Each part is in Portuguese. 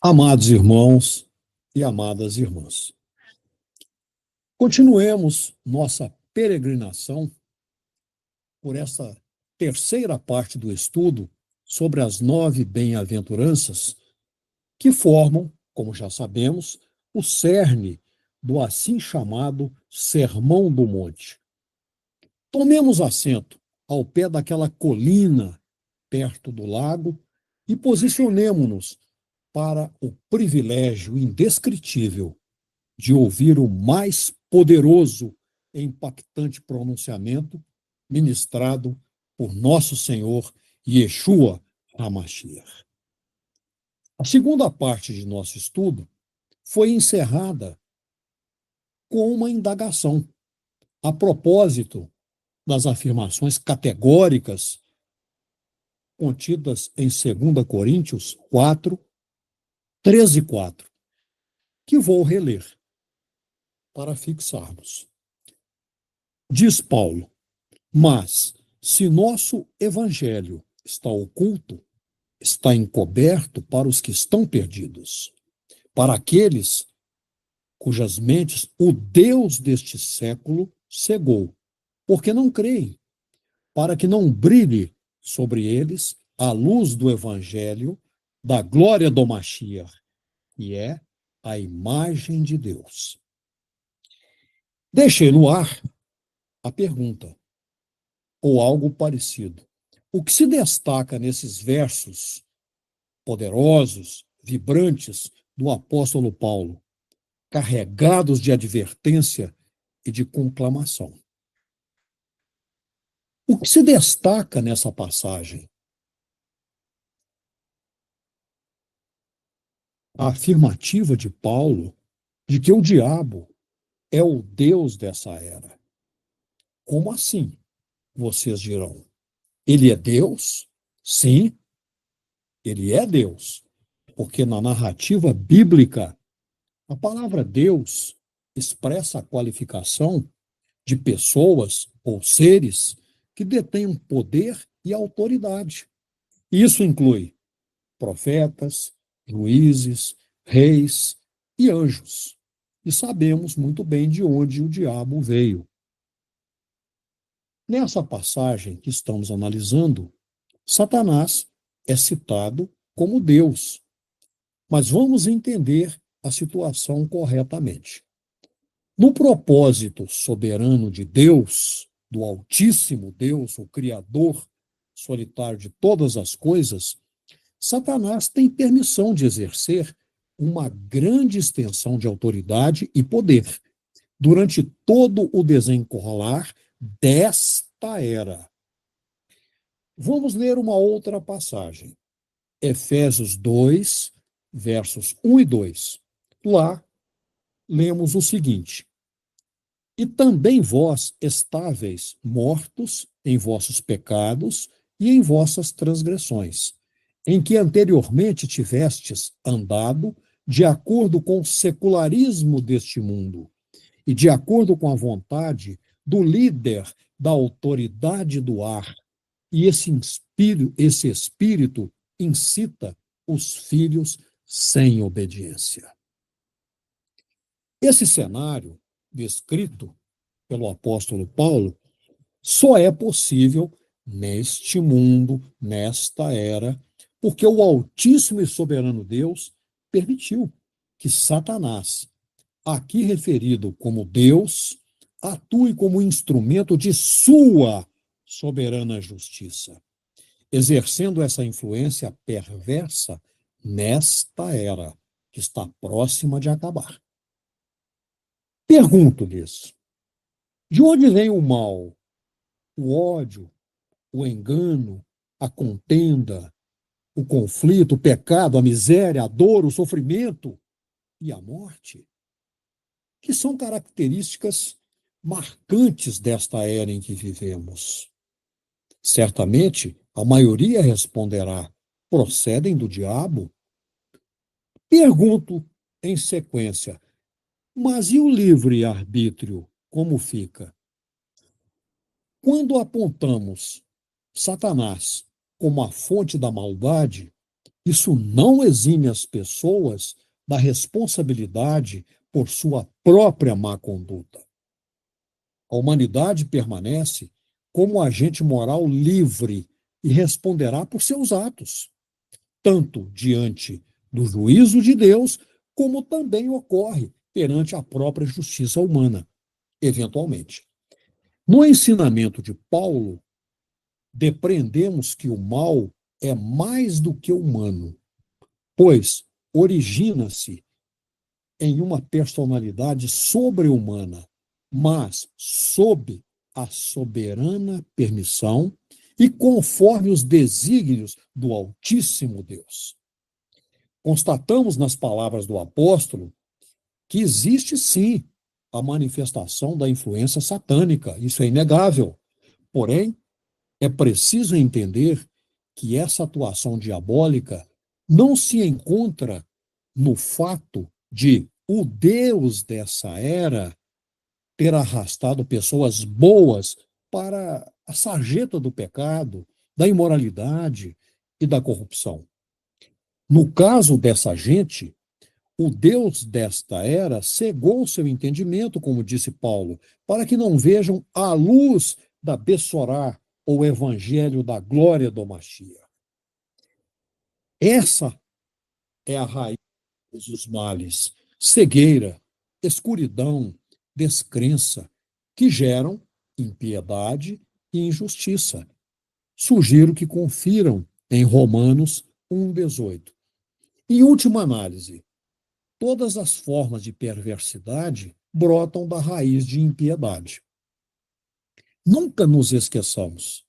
Amados irmãos e amadas irmãs, continuemos nossa peregrinação por essa terceira parte do estudo sobre as 9 bem-aventuranças que formam, como já sabemos, o cerne do assim chamado Sermão do Monte. Tomemos assento ao pé daquela colina perto do lago e posicionemo-nos para o privilégio indescritível de ouvir o mais poderoso e impactante pronunciamento ministrado por nosso Senhor Yeshua HaMashiach. A segunda parte de nosso estudo foi encerrada com uma indagação a propósito das afirmações categóricas contidas em 2 Coríntios 4, 13 e 4, que vou reler para fixarmos. Diz Paulo: mas, se nosso evangelho está oculto, está encoberto para os que estão perdidos, para aqueles cujas mentes o Deus deste século cegou, porque não creem, para que não brilhe sobre eles a luz do evangelho da glória do Mashiach, que é a imagem de Deus. Deixei no ar a pergunta: ou algo parecido. O que se destaca nesses versos poderosos, vibrantes do apóstolo Paulo, carregados de advertência e de conclamação? O que se destaca nessa passagem? A afirmativa de Paulo de que o diabo é o Deus dessa era. Como assim? Vocês dirão. Ele é Deus? Sim, ele é Deus. Porque na narrativa bíblica, a palavra Deus expressa a qualificação de pessoas ou seres que detêm poder e autoridade. Isso inclui profetas, juízes, reis e anjos. E sabemos muito bem de onde o diabo veio. Nessa passagem que estamos analisando, Satanás é citado como Deus. Mas vamos entender a situação corretamente. No propósito soberano de Deus, do Altíssimo Deus, o Criador solitário de todas as coisas, Satanás tem permissão de exercer uma grande extensão de autoridade e poder durante todo o desenrolar desta era. Vamos ler uma outra passagem. Efésios 2, versos 1 e 2. Lá, lemos o seguinte: e também vós estáveis mortos em vossos pecados e em vossas transgressões, em que anteriormente tivestes andado de acordo com o secularismo deste mundo e de acordo com a vontade do líder da autoridade do ar. E esse espírito incita os filhos sem obediência. Esse cenário, descrito pelo apóstolo Paulo, só é possível neste mundo, nesta era, porque o Altíssimo e Soberano Deus permitiu que Satanás, aqui referido como Deus, atue como instrumento de sua soberana justiça, exercendo essa influência perversa nesta era que está próxima de acabar. Pergunto-lhes: de onde vem o mal, o ódio, o engano, a contenda, o conflito, o pecado, a miséria, a dor, o sofrimento e a morte? Que são características marcantes desta era em que vivemos. Certamente, a maioria responderá: procedem do diabo. Pergunto em sequência: mas e o livre-arbítrio, como fica? Quando apontamos Satanás como a fonte da maldade, Isso não exime as pessoas da responsabilidade por sua própria má conduta. A humanidade permanece como agente moral livre e responderá por seus atos, tanto diante do juízo de Deus, como também ocorre perante a própria justiça humana, eventualmente. No ensinamento de Paulo, depreendemos que o mal é mais do que humano, pois origina-se em uma personalidade sobre-humana, mas sob a soberana permissão e conforme os desígnios do Altíssimo Deus. Constatamos nas palavras do apóstolo que existe sim a manifestação da influência satânica, isso é inegável. Porém, é preciso entender que essa atuação diabólica não se encontra no fato de o Deus dessa era ter arrastado pessoas boas para a sarjeta do pecado, da imoralidade e da corrupção. No caso dessa gente, o Deus desta era cegou seu entendimento, como disse Paulo, para que não vejam a luz da Bessorá, ou evangelho da glória do Mashiach. Essa é a raiz dos males, cegueira, escuridão, descrença, que geram impiedade e injustiça. Sugiro que confiram em Romanos 1,18. Em última análise, todas as formas de perversidade brotam da raiz de impiedade. Nunca nos esqueçamos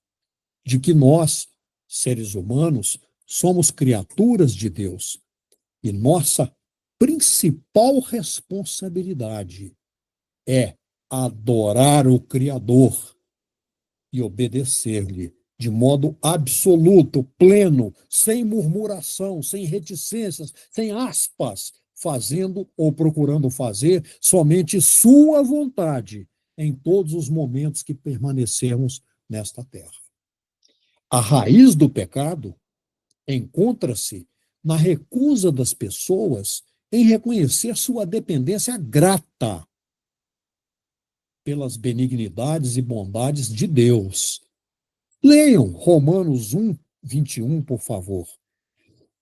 de que nós, seres humanos, somos criaturas de Deus e nossa principal responsabilidade é adorar o Criador e obedecer-lhe de modo absoluto, pleno, sem murmuração, sem reticências, sem aspas, fazendo ou procurando fazer somente sua vontade em todos os momentos que permanecermos nesta terra. A raiz do pecado encontra-se na recusa das pessoas em reconhecer sua dependência grata pelas benignidades e bondades de Deus. Leiam Romanos 1:21, por favor.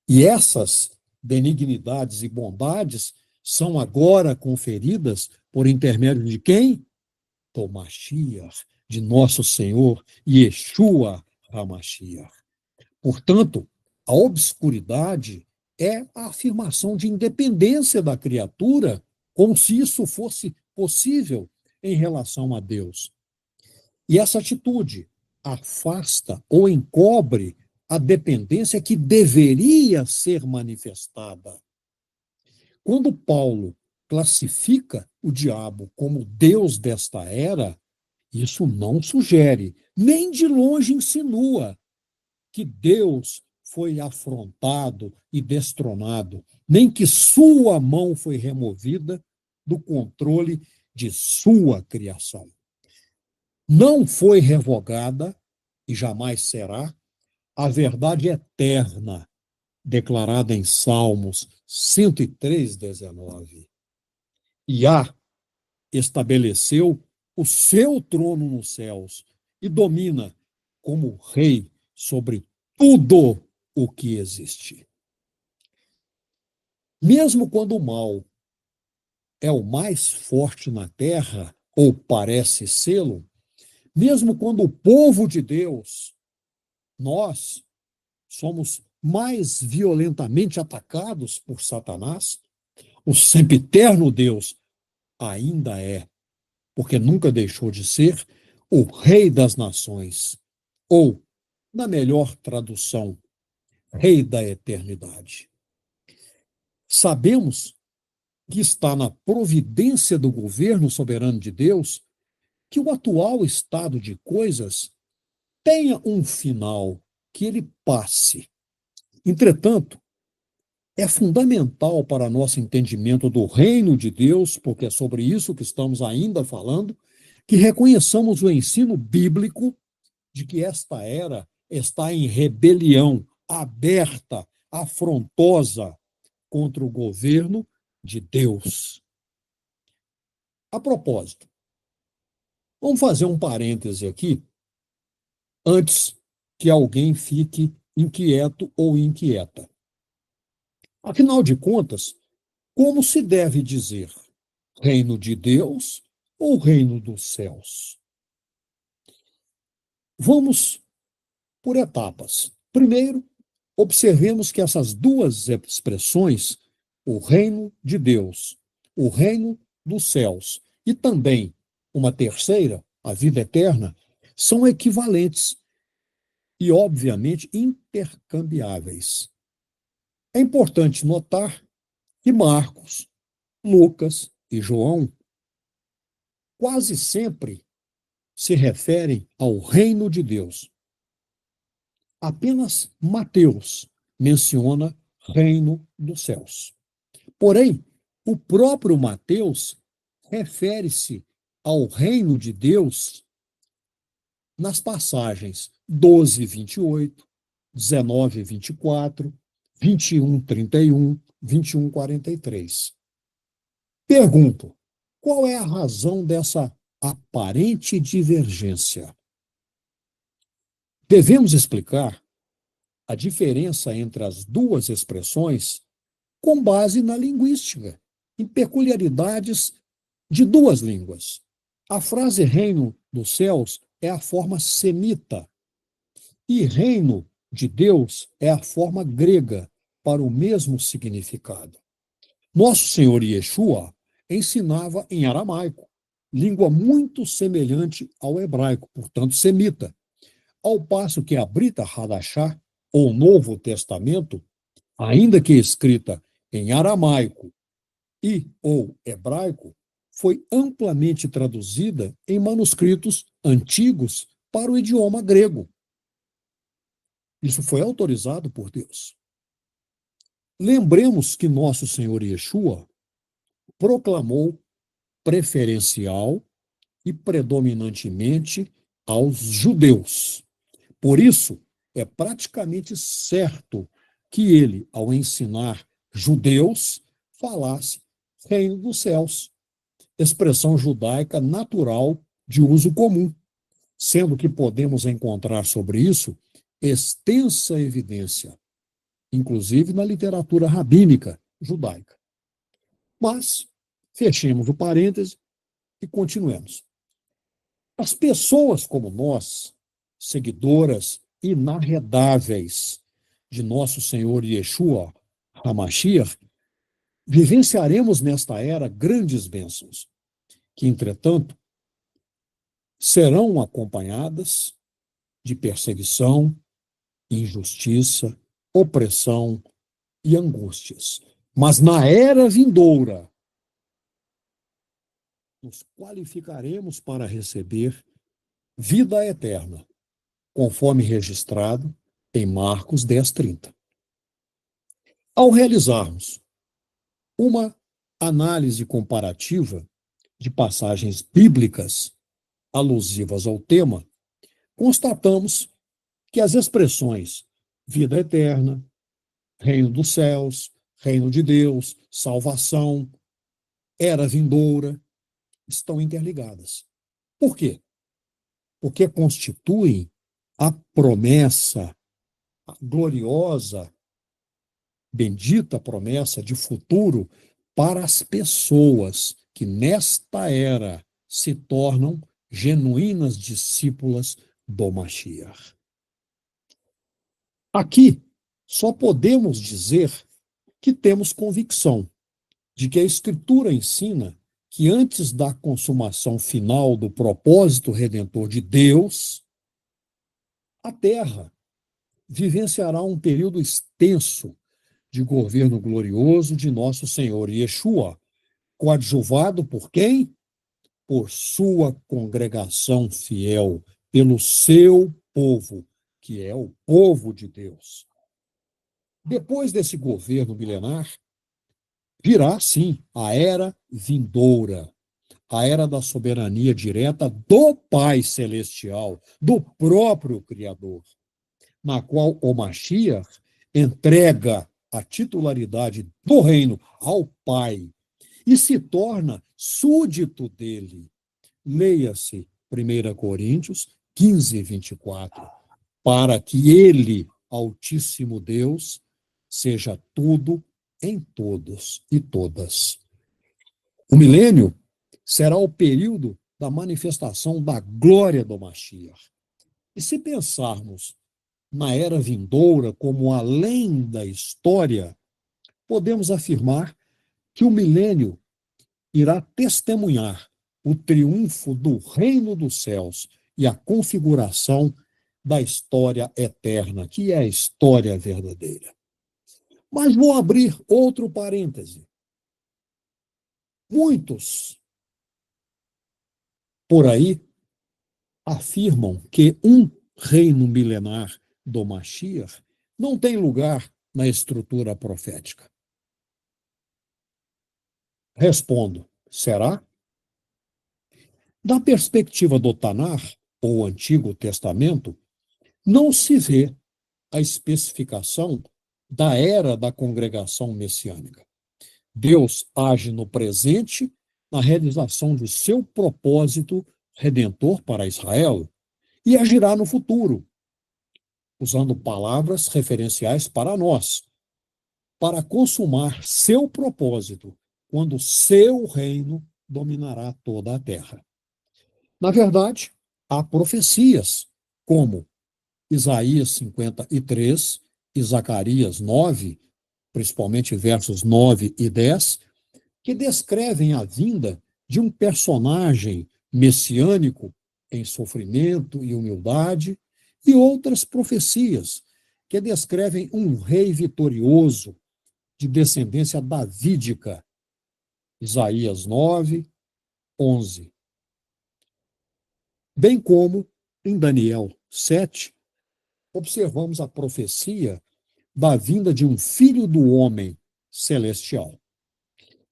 E essas benignidades e bondades são agora conferidas por intermédio de quem? Do Mashiach, de nosso Senhor Yeshua HaMashiach. Portanto, a obscuridade é a afirmação de independência da criatura, como se isso fosse possível em relação a Deus. E essa atitude afasta ou encobre a dependência que deveria ser manifestada. Quando Paulo classifica o diabo como Deus desta era, isso não sugere, nem de longe insinua, que Deus foi afrontado e destronado, nem que sua mão foi removida do controle de sua criação. Não foi revogada, e jamais será, a verdade eterna, declarada em Salmos 103:19. Iá estabeleceu o seu trono nos céus e domina como rei sobre tudo o que existe. Mesmo quando o mal é o mais forte na terra, ou parece sê-lo, mesmo quando o povo de Deus, nós, somos mais violentamente atacados por Satanás, o sempiterno Deus ainda é, porque nunca deixou de ser, o Rei das Nações, ou, na melhor tradução, Rei da Eternidade. Sabemos que está na providência do governo soberano de Deus que o atual estado de coisas tenha um final, que ele passe. Entretanto, é fundamental para nosso entendimento do reino de Deus, porque é sobre isso que estamos ainda falando, que reconheçamos o ensino bíblico de que esta era está em rebelião aberta afrontosa contra o governo de Deus. A propósito, vamos fazer um parêntese aqui, antes que alguém fique inquieto ou inquieta. Afinal de contas, como se deve dizer reino de Deus ou reino dos céus? Vamos por etapas. Primeiro, observemos que essas duas expressões, o reino de Deus, o reino dos céus, e também uma terceira, a vida eterna, são equivalentes e, obviamente, intercambiáveis. É importante notar que Marcos, Lucas e João quase sempre se referem ao reino de Deus. Apenas Mateus menciona reino dos céus. Porém, o próprio Mateus refere-se ao reino de Deus nas passagens 12, 28, 19, 24, 21, 31, 21, 43. Pergunto, qual é a razão dessa aparente divergência? Devemos explicar a diferença entre as duas expressões com base na linguística, em peculiaridades de duas línguas. A frase reino dos céus é a forma semita e reino de Deus é a forma grega para o mesmo significado. Nosso Senhor Yeshua ensinava em aramaico, língua muito semelhante ao hebraico, portanto semita, ao passo que a Brita Hadashah, ou Novo Testamento, ainda que escrita em aramaico e ou hebraico, foi amplamente traduzida em manuscritos antigos para o idioma grego. Isso foi autorizado por Deus. Lembremos que nosso Senhor Yeshua proclamou preferencial e predominantemente aos judeus. Por isso, é praticamente certo que ele, ao ensinar judeus, falasse reino dos céus, expressão judaica natural de uso comum, sendo que podemos encontrar sobre isso extensa evidência, inclusive na literatura rabínica judaica. Mas, fechemos o parêntese e continuemos. As pessoas como nós, seguidoras inarredáveis de nosso Senhor Yeshua HaMashiach, vivenciaremos nesta era grandes bênçãos, que, entretanto, serão acompanhadas de perseguição, injustiça, opressão e angústias. Mas na era vindoura, nos qualificaremos para receber vida eterna, conforme registrado em Marcos 10:30. Ao realizarmos uma análise comparativa de passagens bíblicas alusivas ao tema, constatamos que as expressões vida eterna, reino dos céus, reino de Deus, salvação, era vindoura, estão interligadas. Por quê? Porque constituem a promessa, a gloriosa, bendita promessa de futuro para as pessoas que nesta era se tornam genuínas discípulas do Mashiach. Aqui, só podemos dizer que temos convicção de que a Escritura ensina que antes da consumação final do propósito redentor de Deus, a Terra vivenciará um período extenso de governo glorioso de nosso Senhor Yeshua, coadjuvado por quem? Por sua congregação fiel, pelo seu povo, que é o povo de Deus. Depois desse governo milenar, virá, sim, a era vindoura, a era da soberania direta do Pai Celestial, do próprio Criador, na qual o Mashiach entrega a titularidade do reino ao Pai e se torna súdito dele. Leia-se 1 Coríntios 15, 24. Para que ele, Altíssimo Deus, seja tudo em todos e todas. O milênio será o período da manifestação da glória do Mashiach. E se pensarmos na era vindoura como além da história, podemos afirmar que o milênio irá testemunhar o triunfo do reino dos céus e a configuração da história eterna, que é a história verdadeira. Mas vou abrir outro parêntese. Muitos por aí afirmam que um reino milenar do Mashiach não tem lugar na estrutura profética. Respondo, será? Da perspectiva do Tanar, ou Antigo Testamento, não se vê a especificação da era da congregação messiânica. Deus age no presente na realização de seu propósito redentor para Israel e agirá no futuro, usando palavras referenciais para nós, para consumar seu propósito, quando seu reino dominará toda a terra. Na verdade, há profecias, como Isaías 53 e Zacarias 9, principalmente versos 9 e 10, que descrevem a vinda de um personagem messiânico em sofrimento e humildade, e outras profecias que descrevem um rei vitorioso de descendência davídica. Isaías 9, 11. Bem como, em Daniel 7, observamos a profecia da vinda de um filho do homem celestial.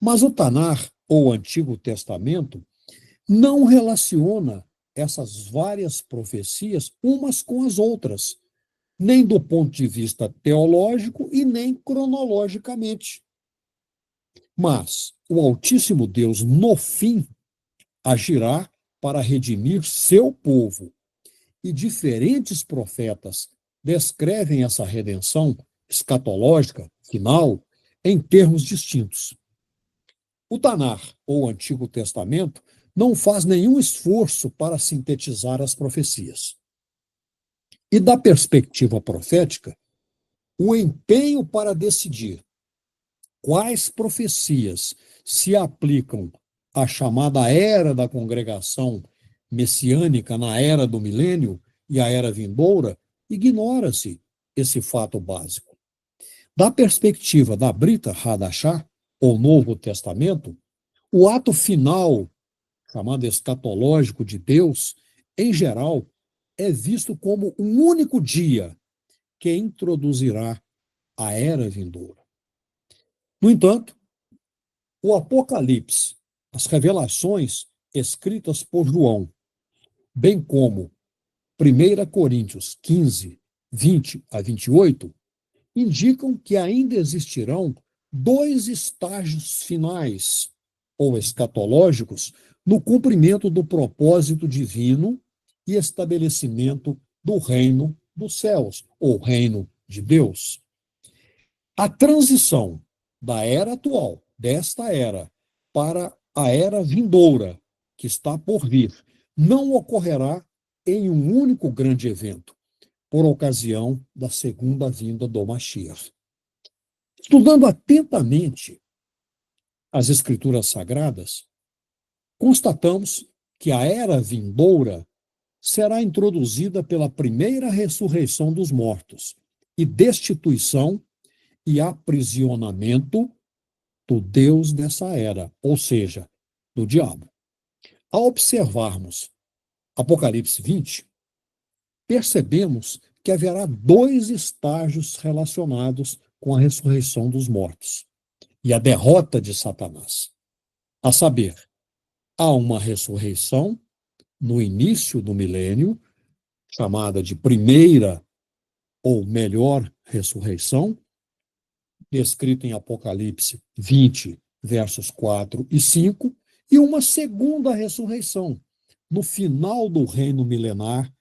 Mas o Tanar, ou Antigo Testamento, não relaciona essas várias profecias umas com as outras, nem do ponto de vista teológico e nem cronologicamente. Mas o Altíssimo Deus, no fim, agirá para redimir seu povo. E diferentes profetas descrevem essa redenção escatológica, final, em termos distintos. O Tanar, ou Antigo Testamento, não faz nenhum esforço para sintetizar as profecias. E da perspectiva profética, o empenho para decidir quais profecias se aplicam à chamada era da congregação messiânica na era do milênio e a era vindoura, ignora-se esse fato básico. Da perspectiva da Brita Hadashah, ou Novo Testamento, o ato final, chamado escatológico de Deus, em geral, é visto como um único dia que introduzirá a era vindoura. No entanto, o Apocalipse, as revelações escritas por João, bem como 1 Coríntios 15, 20 a 28, indicam que ainda existirão dois estágios finais, ou escatológicos, no cumprimento do propósito divino e estabelecimento do reino dos céus, ou reino de Deus. A transição da era atual, desta era, para a era vindoura, que está por vir, não ocorrerá em um único grande evento, por ocasião da segunda vinda do Mashiach. Estudando atentamente as Escrituras Sagradas, constatamos que a era vindoura será introduzida pela primeira ressurreição dos mortos e destituição e aprisionamento do Deus dessa era, ou seja, do diabo. Ao observarmos Apocalipse 20, percebemos que haverá dois estágios relacionados com a ressurreição dos mortos e a derrota de Satanás. A saber, há uma ressurreição no início do milênio, chamada de primeira ou melhor, ressurreição, descrita em Apocalipse 20, versos 4 e 5, e uma segunda ressurreição, no final do reino milenar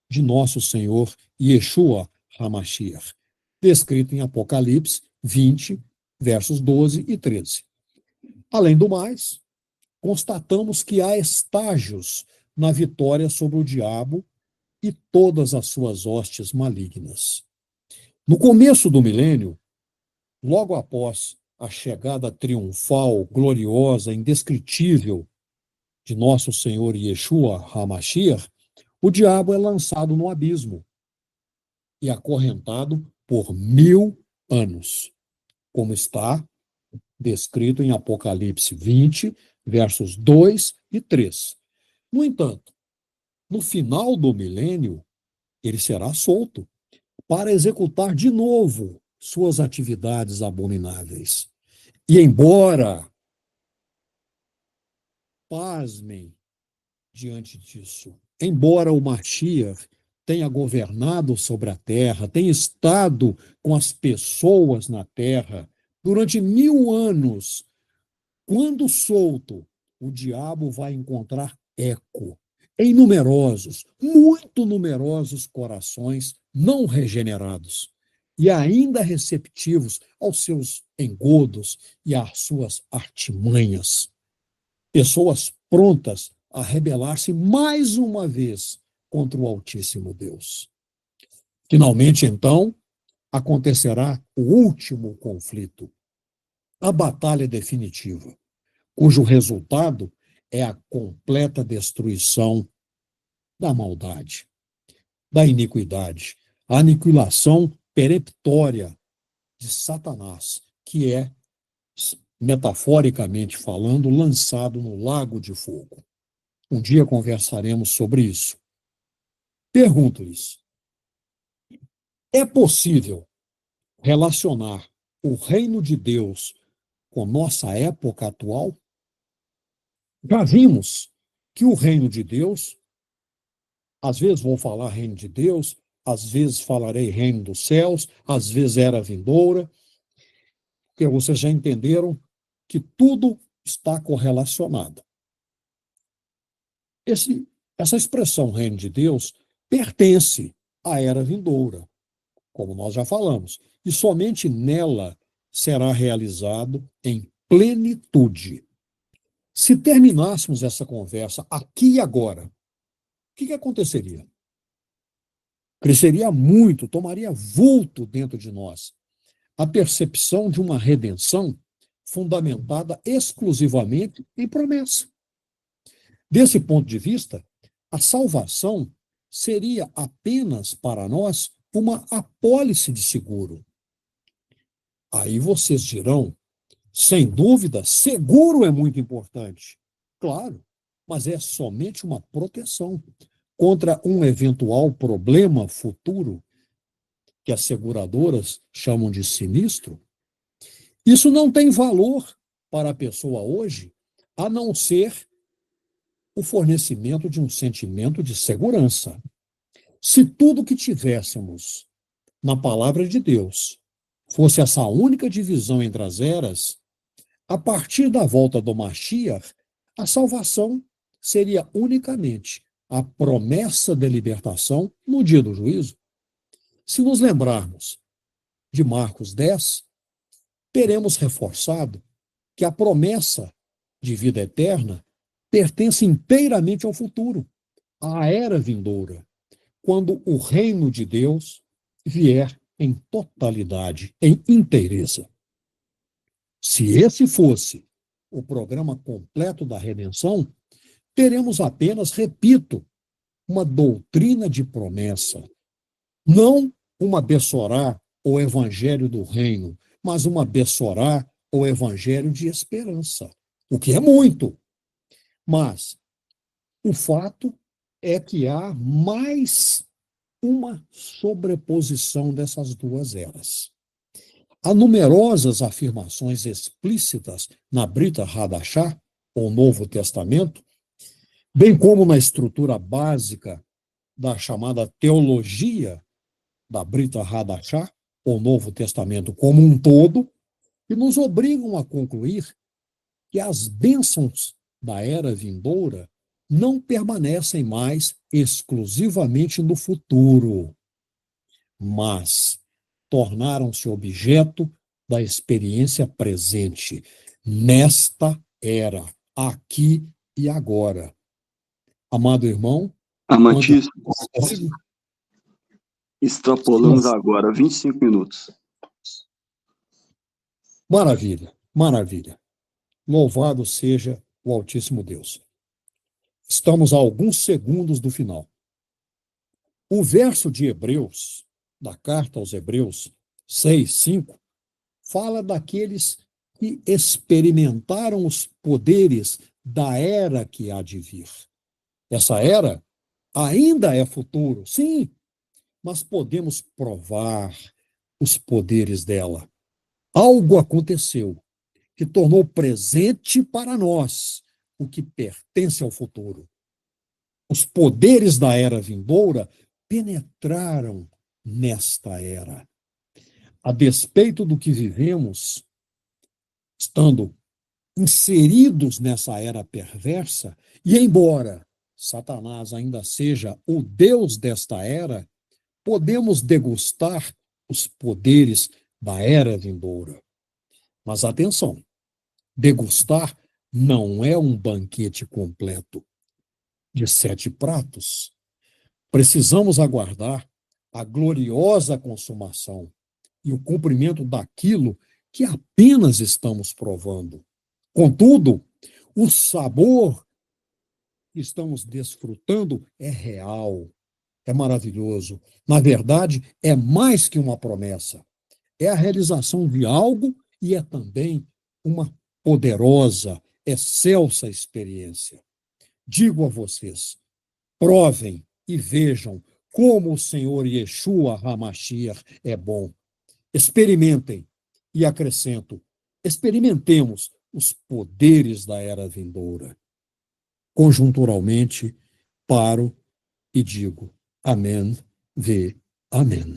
de nosso Senhor Yeshua HaMashiach, descrito em Apocalipse 20, versos 12 e 13. Além do mais, constatamos que há estágios na vitória sobre o diabo e todas as suas hostes malignas. No começo do milênio, logo após a chegada triunfal, gloriosa, indescritível de nosso Senhor Yeshua HaMashiach, o diabo é lançado no abismo e acorrentado por 1000 anos, como está descrito em Apocalipse 20, versos 2 e 3. No entanto, no final do milênio, ele será solto para executar de novo suas atividades abomináveis. E embora, pasmem diante disso, embora o Mashiach tenha governado sobre a terra, tenha estado com as pessoas na terra durante 1000 anos, quando solto, o diabo vai encontrar eco em numerosos, muito numerosos corações não regenerados e ainda receptivos aos seus engodos e às suas artimanhas. Pessoas prontas a rebelar-se mais uma vez contra o Altíssimo Deus. Finalmente, então, acontecerá o último conflito, a batalha definitiva, cujo resultado é a completa destruição da maldade, da iniquidade, a aniquilação peremptória de Satanás, que é, metaforicamente falando, lançado no lago de fogo. Um dia conversaremos sobre isso. Pergunto-lhes: é possível relacionar o reino de Deus com nossa época atual? Já vimos que o reino de Deus, às vezes vou falar reino de Deus, às vezes falarei reino dos céus, às vezes era vindoura, porque vocês já entenderam que tudo está correlacionado. Essa expressão reino de Deus pertence à era vindoura, como nós já falamos, e somente nela será realizado em plenitude. Se terminássemos essa conversa aqui e agora, o que aconteceria? Cresceria muito, tomaria vulto dentro de nós a percepção de uma redenção fundamentada exclusivamente em promessa. Desse ponto de vista, a salvação seria apenas para nós uma apólice de seguro. Aí vocês dirão, sem dúvida, seguro é muito importante. Claro, mas é somente uma proteção contra um eventual problema futuro, que as seguradoras chamam de sinistro. Isso não tem valor para a pessoa hoje, a não ser o fornecimento de um sentimento de segurança. Se tudo que tivéssemos na palavra de Deus fosse essa única divisão entre as eras, a partir da volta do Mashiach, a salvação seria unicamente a promessa de libertação no dia do juízo. Se nos lembrarmos de Marcos 10, teremos reforçado que a promessa de vida eterna pertence inteiramente ao futuro, à era vindoura, quando o reino de Deus vier em totalidade, em inteireza. Se esse fosse o programa completo da redenção, teremos apenas, repito, uma doutrina de promessa, não uma Bessorá ou evangelho do reino, mas uma Bessorá ou evangelho de esperança, o que é muito. Mas o fato é que há mais uma sobreposição dessas duas eras. Há numerosas afirmações explícitas na Brita Hadashah, ou Novo Testamento, bem como na estrutura básica da chamada teologia da Brita Hadachá, o Novo Testamento como um todo, e nos obrigam a concluir que as bênçãos da era vindoura não permanecem mais exclusivamente no futuro, mas tornaram-se objeto da experiência presente, nesta era, aqui e agora. Amado irmão, quanto a... Amantíssimo, extrapolamos agora 25 minutos. Maravilha, maravilha. Louvado seja o Altíssimo Deus. Estamos a alguns segundos do final. O verso de Hebreus, da carta aos Hebreus 6, 5, fala daqueles que experimentaram os poderes da era que há de vir. Essa era ainda é futuro, sim, mas podemos provar os poderes dela. Algo aconteceu que tornou presente para nós o que pertence ao futuro. Os poderes da era vindoura penetraram nesta era. A despeito do que vivemos, estando inseridos nessa era perversa, e embora Satanás ainda seja o Deus desta era, podemos degustar os poderes da era vindoura. Mas atenção, degustar não é um banquete completo de 7 pratos. Precisamos aguardar a gloriosa consumação e o cumprimento daquilo que apenas estamos provando. Contudo, o sabor que estamos desfrutando é real, é maravilhoso. Na verdade, é mais que uma promessa. É a realização de algo e é também uma poderosa, excelsa experiência. Digo a vocês, provem e vejam como o Senhor Yeshua HaMashiach é bom. Experimentem e acrescento, experimentemos os poderes da era vindoura. Conjunturalmente, paro e digo, amém, amém.